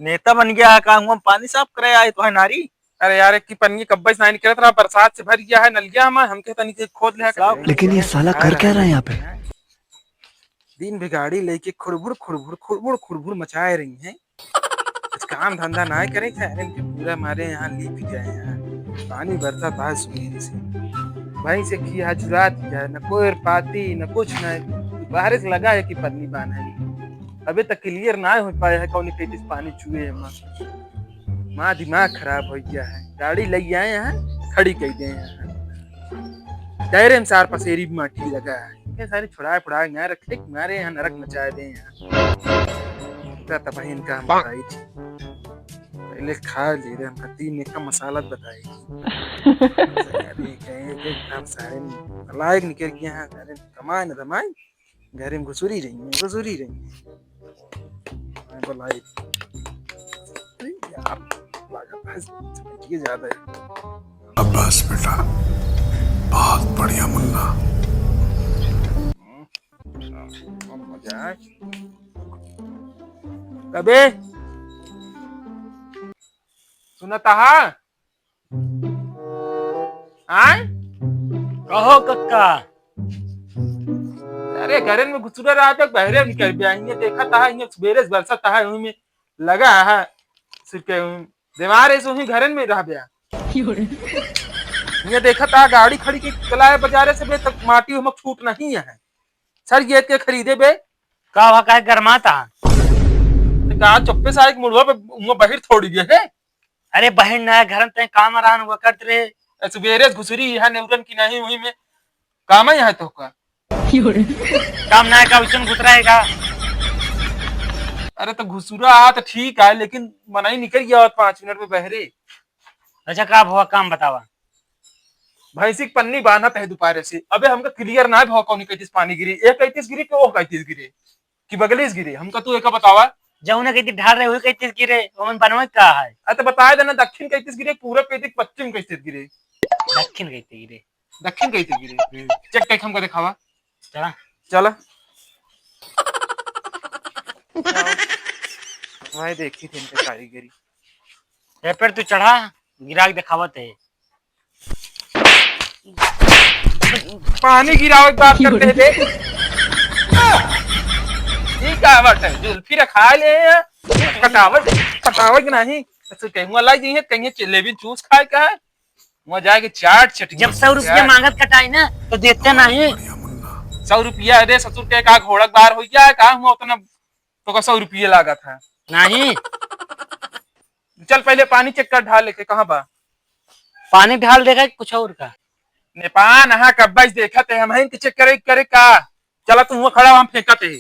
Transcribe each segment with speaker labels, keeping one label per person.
Speaker 1: नेता बन गया है, काम पानी साफ करे आए तो है नारी।
Speaker 2: अरे यार एक की पन्नी कब्बा से नहीं निकल रहा, बरसात से भर गया है नलिया में, हम के तनी खोद ले।
Speaker 3: लेकिन ये साला कर क्या रहा है यहाँ पे?
Speaker 2: दिन भी गाड़ी लेके खुड़बुड़ खुड़बुड़ खुड़बुड़ खुड़बुड़ मचाए रही हैं। कुछ काम धंधा ना करे इनके पूरा मारे यहाँ लीप गए हैं। पानी बरसा था सुबह से, भाई से किया चुरा दिया, न कोई पाती न कुछ न बारिश लगा है कि पन्नी बांध है। अभी तक क्लियर ना हो पाया है कौन के पानी चुए है। माँ दिमाग खराब हो गया है। गाड़ी ले आए हैं, खड़ी कर गए हैं, दायरे में सार पसेरी भी माटी लगा है। ये सारे छुड़ा यहाँ रखे मारे यहाँ नरक मचाए दे यहाँ। तब इनका हम बताई थी पहले खा ले रहे, हम 3 का मसाला बताई लायक निकल गया है। कमाए न दमाए घर में घुसुरी रही है बोलाई ज्यादा है।
Speaker 3: अब्बास बेटा बहुत बढ़िया मुन्ना।
Speaker 2: कबे सुनता है
Speaker 1: कहो कक्का।
Speaker 2: अरे घर में घुसुरा रहा था, बहरे निकल गया। देखा था सवेरे बरसा था में लगा है दीवार ऐसे ही घर में रह गया। ये देखा था गाड़ी खड़ी की कलाए बाजारे से बे तक माटी हम छूट नहीं है सर। ये के खरीदे बे
Speaker 1: का गरमा था
Speaker 2: चुप्पे सारे मुड़वा पे बहिर थोड़ी गए है।
Speaker 1: अरे बहन ना घर में काम आरान हुआ करते रहे।
Speaker 2: सवेरे घुसरी है नेवरन की नहीं वही में काम है तो का
Speaker 1: काम ना का उचन घुसराएगा।
Speaker 2: अरे तो घुसुरा आ तो ठीक है, लेकिन मना ही निकल गया 5 मिनट में बहरे।
Speaker 1: अच्छा का हुआ काम बतावा।
Speaker 2: भैंसी की पन्नी बांधा है दोपहर से, अबे हमका क्लियर ना भाव कौन कैतीस पानी गिरी, एक कैतीस गिरी कि वो कैतीस गिरे कि बगलीस गिरे, हमका तू एक बतावा।
Speaker 1: जौने कहती ढाल रहे हुए कहती गिरे ओमन बनवा का है।
Speaker 2: अरे बताया देना दक्षिण कैतीस गिरे, पूरब कैतीस पश्चिम कैतीस गिरे।
Speaker 1: दक्षिण कहते गिरे,
Speaker 2: दक्षिण कैतीस गिरे। चेक कैक हमका दिखावा।
Speaker 1: चला
Speaker 2: चला भाई देखी थी इनके कारीगरी।
Speaker 1: ये पर तू चढ़ा गिरा के दिखावत है।
Speaker 2: पानी गिरावे की बात करते हैं देख। ठीक है बात है जुल्फी रखा ले पटावत नहीं तो कहूँगा लाई जी कहीं जलेबी जूस खाए का है वहाँ जाके चाट चटनी।
Speaker 1: जब 100 रुपया मांगत कटाई ना तो देते नहीं।
Speaker 2: 100 रुपया अरे ससुर के का घोड़ा बार हो गया कहा हुआ उतना तो का 100 रुपये लगा था
Speaker 1: नहीं।
Speaker 2: चल पहले पानी चेक कर ढाल लेके कहाँ बा
Speaker 1: पानी ढाल देगा कुछ और का
Speaker 2: नेपान हाँ कब्बा देखा थे हम चेक करे का। चला तुम वो खड़ा वहां फेंका थे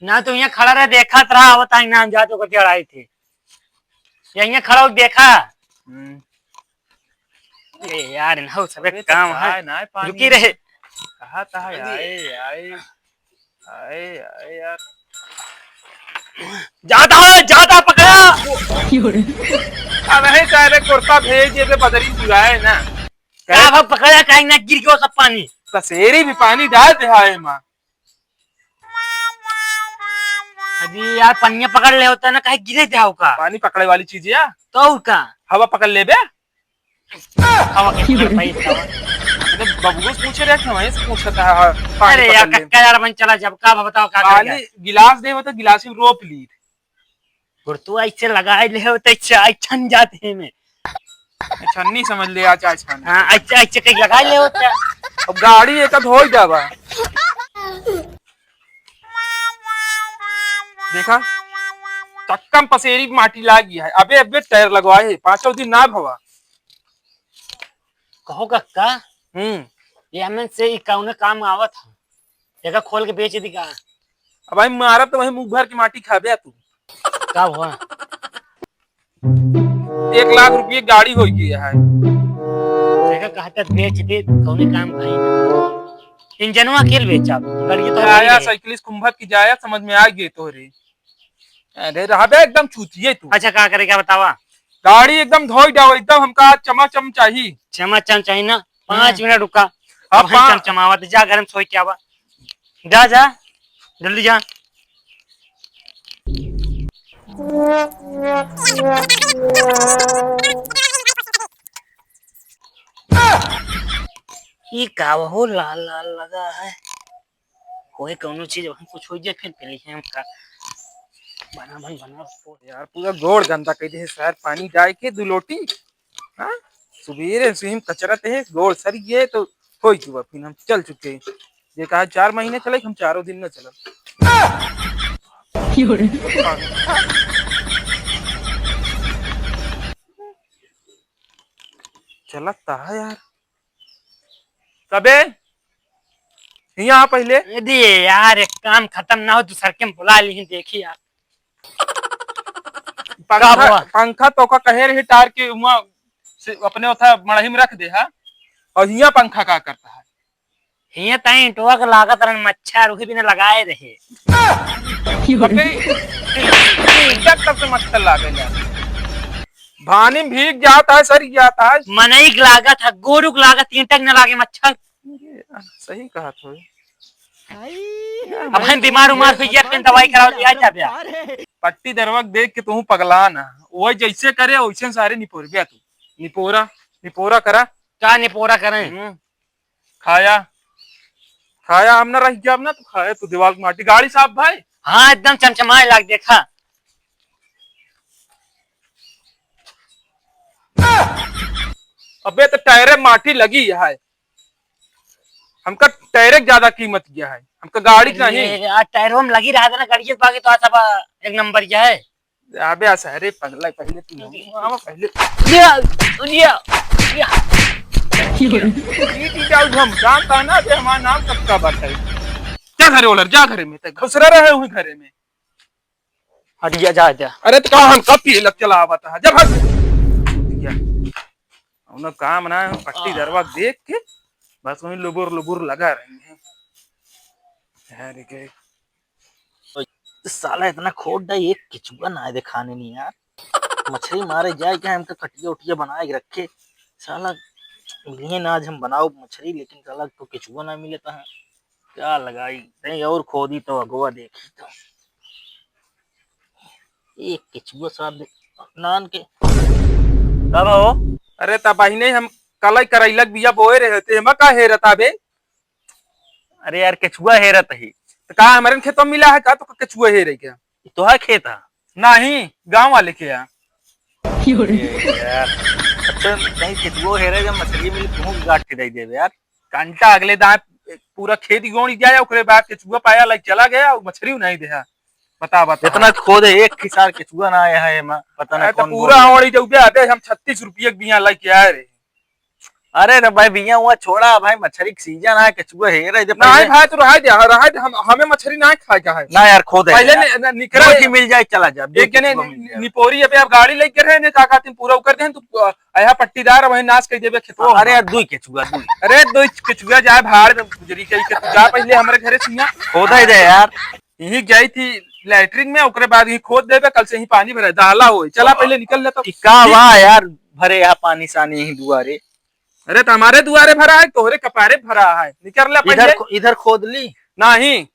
Speaker 1: ना तो यहाँ खड़ा रहे देखा रहा बता नाम जा तो चढ़ाई थे यहाँ खड़ा हो देखा। यार ना सब काम है
Speaker 2: ना
Speaker 1: रुकी रहे
Speaker 2: कहा था आए आए आए आए यार
Speaker 1: ज्यादा पकड़ा।
Speaker 2: अब है चाहे कुर्ता भेज दिए थे बदरी बुलाए ना
Speaker 1: क्या पकड़ा कहीं ना गिर गया सब पानी।
Speaker 2: तसेरी भी पानी डाल दे हाय माँ।
Speaker 1: अभी यार पन्निया पकड़ ले होता है ना कहीं गिरे जाओ का
Speaker 2: पानी पकड़े वाली चीज या
Speaker 1: तो का
Speaker 2: हवा पकड़ ले बे।
Speaker 1: हवा के
Speaker 2: बबूस पूछे रहे वहीं से पूछा था।
Speaker 1: अरे यार कक्का यार मन चला जब का बताओ का
Speaker 2: पानी गिलास दे तो गिलास में रोप ली
Speaker 1: और तू ऐसे लगा ले होते छन जाते हैं में
Speaker 2: छन्नी समझ ले आ चाहे छन।
Speaker 1: हां अच्छा कहीं लगा ले होता।
Speaker 2: अब गाड़ी एक हो ही जावा देखा चक्कम पसेरी माटी लागी है। अबे अबे टायर लगवाए 5 दिन ना भवा
Speaker 1: कहो कक्का। ये हमें से कौन काम आवत है जगह खोल के बेच दी का।
Speaker 2: अब भाई मारा तो वही मुंह भर की माटी खाबे तू
Speaker 1: का हुआ
Speaker 2: 1 लाख रुपये गाड़ी हो गया है
Speaker 1: जगह कहता बेच दे कौन काम भाई इंजनवा खेल बेचा गाड़ी तो
Speaker 2: आया साइकिलिस्ट कुंभत की जाया समझ में आ गई तोरे। अरे रहबे एकदम चूतिए तू।
Speaker 1: अच्छा क्या करेगा बतावा।
Speaker 2: गाड़ी एकदम धोई डाओ एकदम हमका चमाचम चाहिए।
Speaker 1: चमाचम चाहिए ना 5 मिनट रुका
Speaker 2: अब
Speaker 1: चमचमावा जा घर में सोई के आवा जा जल्दी जा। ये का हो लाल लाल लगा है। कोई कौनो चीज वहाँ कुछ हो जाए फिर पहले हम का बना भाई बना।
Speaker 2: यार पूरा गोड़ गंदा कर दे सर, पानी डाल के दुलोटी। हाँ सुबेरे से हम कचरत है, गोड़ सर गए तो हो चुका, फिर हम चल चुके हैं। ये कहा 4 महीने चले, हम 4 दिन में चला। चलता है यार कबे यहाँ पहले
Speaker 1: यदि यार एक काम खत्म ना हो तो सर के बुला ली देखी यार।
Speaker 2: पंखा पंखा तो का कहे रहे टार के वहाँ अपने उथा मड़ही में रख दे हा, और यहाँ पंखा का करता है।
Speaker 1: ये ताई टोक लागत रन मच्छर उही बिना लगाए रहे।
Speaker 2: तब से मच्छर लागे भानी में भीग जाता है, सर जाता है।
Speaker 1: मनई लागत है, गोरु लागत ईंटक न लागे मच्छर।
Speaker 2: सही कहा तो।
Speaker 1: अब हम बीमार उमार हुई फिर दवाई कराओ दिया जा।
Speaker 2: पट्टी दरवक देख के तू पगला ना, वो जैसे करे वैसे सारे निपोर गया तू। निपोरा निपोरा करा
Speaker 1: क्या निपोरा करें।
Speaker 2: खाया खाया हमने रह गया ना, तो खाया तू दीवार माटी गाड़ी साहब भाई।
Speaker 1: हाँ एकदम चमचमाए लाग देखा।
Speaker 2: अबे तो टायरे माटी लगी है, हमका टायरे ज्यादा कीमत किया है, हमका गाड़ी नहीं।
Speaker 1: टायरों में लगी रहा था ना गाड़ी बाकी तो सब एक नंबर क्या है।
Speaker 2: अबे अरे पगला पहले तू पहले हम जानता ना कि हमारा नाम कब का बात है। जा घरे ओलर, जा घरे में घुसरा रहे हुए घरे में।
Speaker 1: हटिया जा जा।
Speaker 2: अरे तो कहा हम कब पी लग चला आवा था जब उन्हें काम ना पट्टी दरवा देख के बस वही लुबुर लुबुर लगा रहे हैं।
Speaker 4: साला इतना खोट डा एक किचुआ ना दे खाने नहीं यार। मछली मारे जाए क्या, हमको कटिया उटिया बना के रखे। साला लिए ना आज हम बनाओ मछली, लेकिन साला तो किचुआ ना मिले तो है क्या लगाई नहीं। और खोदी तो अगुआ देखी तो एक किचुआ साथ नान के
Speaker 1: कब हो।
Speaker 2: अरे तबाही नहीं, हम कल करैलक बिया बोए रहे थे, हम का हेरता बे।
Speaker 1: अरे यार केचुआ हेरत ही
Speaker 2: तो कहा हमारे खेतों मिला है का, तो केचुआ हेरे क्या
Speaker 1: तो है खेत है
Speaker 2: नहीं गांव वाले के यहाँ।
Speaker 1: यार अच्छा नहीं केचुआ हेरे जब मछली मिली तुम गाट के दे देवे यार।
Speaker 2: घंटा अगले दांत पूरा खेत गोणी जाए, ओकरे बाद केचुआ पाया लाइक चला गया और मछली नहीं दे। बता बता
Speaker 1: इतना खोद एक किसार केचुआ ना आया है पता नहीं
Speaker 2: तो पूरा होड़ी जो अबे हम 36 रुपये बिया लेके आए रे।
Speaker 1: अरे रे भाई बिया हुआ छोड़ा भाई, मछली का सीजन है केचुआ हेरे जब
Speaker 2: नहीं भाई तो रहा दे हम हमें मछली नहीं खाए का है
Speaker 1: ना यार खोद
Speaker 2: पहले निकरा
Speaker 1: की मिल जाए चला जा।
Speaker 2: एक जने निपोरी अबे आप गाड़ी लेके रहे ने का खातिर पूरा कर दे तू आया पट्टीदार वही नाश कर देबे खेतो।
Speaker 1: अरे यार दुई केचुआ दुई
Speaker 2: अरे दो केचुआ जाए भाड़ में गुजरी के तू जा पहले हमारे घरे सिया
Speaker 1: खोदा ही दे यार।
Speaker 2: यही गई थी लैट्रिन में, ओकरे बाद ही खोद देबे, कल से ही पानी भरा दाला हो चला पहले निकल ले तो
Speaker 1: का वाह यार भरे यहाँ पानी सानी यही दुआरे।
Speaker 2: अरे तो हमारे दुआरे भरा है, तोहरे कपारे भरा है, निकल ले पहले।
Speaker 1: इधर खोद ली
Speaker 2: नहीं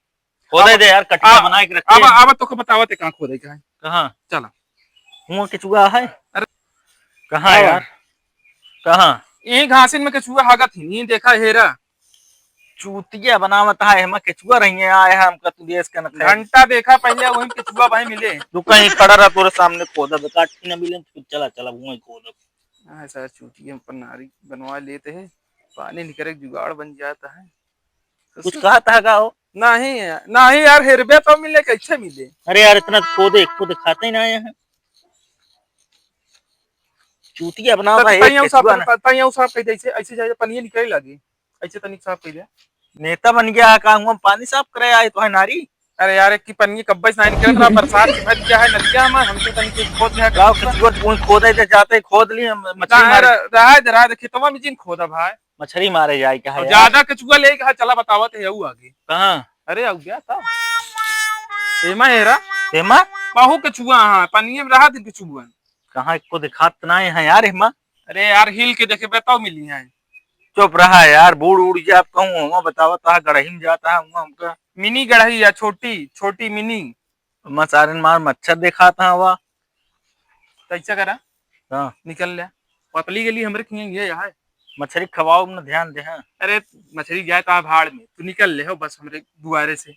Speaker 1: खोदे दे यार कटिया बना के रखे।
Speaker 2: अब तो बतावत कहां खोदे का है।
Speaker 1: कहां
Speaker 2: चला
Speaker 1: हुआ केचुआ है।
Speaker 2: अरे
Speaker 1: कहां यार कहां
Speaker 2: यही घासिन में केचुआ हागत ही नहीं देखा हेरा।
Speaker 1: चूतिया बनावत है हम केचुआ रही है आए हम का तू देश का न
Speaker 2: घंटा देखा पहले वही केचुआ भाई मिले।
Speaker 1: तू कहीं खड़ा रहा तोरे सामने खोदा काट के न मिले तो चला चला वहीं खोदा।
Speaker 2: हाँ सर चूतिया पर नारी बनवा लेते हैं, पानी निकल जुगाड़ बन जाता है।
Speaker 1: कुछ कहा था का हो
Speaker 2: नहीं नहीं यार हेरबे तो मिले कैसे मिले।
Speaker 1: अरे यार इतना खोदे खुद खाते ही ना आए हैं चूतिया बनाओ भाई
Speaker 2: जैसे ऐसे जाए पनिया निकले लगी ऐसे तनिक साफ कर दिया।
Speaker 1: नेता बन गया का हुआ पानी साफ करे आए तो है नारी।
Speaker 2: अरे यार की पन्नी कब्बे से निकल रहा, बरसात से भर गया है नलिया में, हम तो तनिक खोद है
Speaker 1: गांव केचुआ खोदे जाते खोद ली मछली मारे
Speaker 2: रहा खेतवा में जिन खोदा भाई
Speaker 1: मछली मारे जाए क्या है
Speaker 2: ज्यादा केचुआ ले कहा चला बतावत है आगे
Speaker 1: कहां।
Speaker 2: अरे आ गया था एमा हेरा
Speaker 1: हेमा
Speaker 2: बाहू केचुआ। हाँ पनिया में रहा दिन केचुआ
Speaker 1: कहां को दिखात नहीं है यार हेमा।
Speaker 2: अरे यार हिल के देखे बताओ मिली है।
Speaker 1: चुप रहा यार बूढ़ उड़ जा कहूँ बतावा गढ़ही में जाता है हमका
Speaker 2: मिनी गढ़ही या छोटी छोटी मिनी
Speaker 4: मचारन मार मच्छर देखा था हवा।
Speaker 2: तो ऐसा करा,
Speaker 4: हाँ
Speaker 2: निकल लिया पतली गली हमरे खिएंगे यहाँ।
Speaker 4: मछली खवाओ न ध्यान दे। हाँ
Speaker 2: अरे मछली जाए तो भाड़ में, तू निकल ले हो बस हमरे दुआरे से।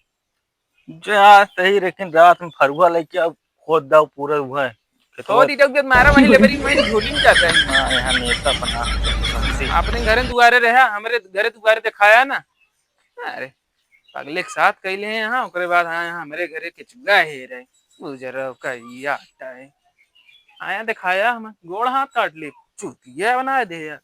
Speaker 4: जो यार सही, लेकिन रात में फरुआ लेके अब खोद दाओ पूरा हुआ है।
Speaker 2: तो दी जब मारा वहीं लेबरी वहीं झोली में जाता है।
Speaker 4: हाँ यहाँ नेता बना
Speaker 2: अपने घरे दुआरे रहा, हमरे घरे दुआरे दिखाया ना। अरे अगले के साथ कैले हैं यहाँ, ओकरे बाद हाँ यहाँ हमारे घरे केचुआ है रहे गुजर का ये आटा है। आया दिखाया, हम गोड़ हाथ काट ले, चूतिया बना दे यार।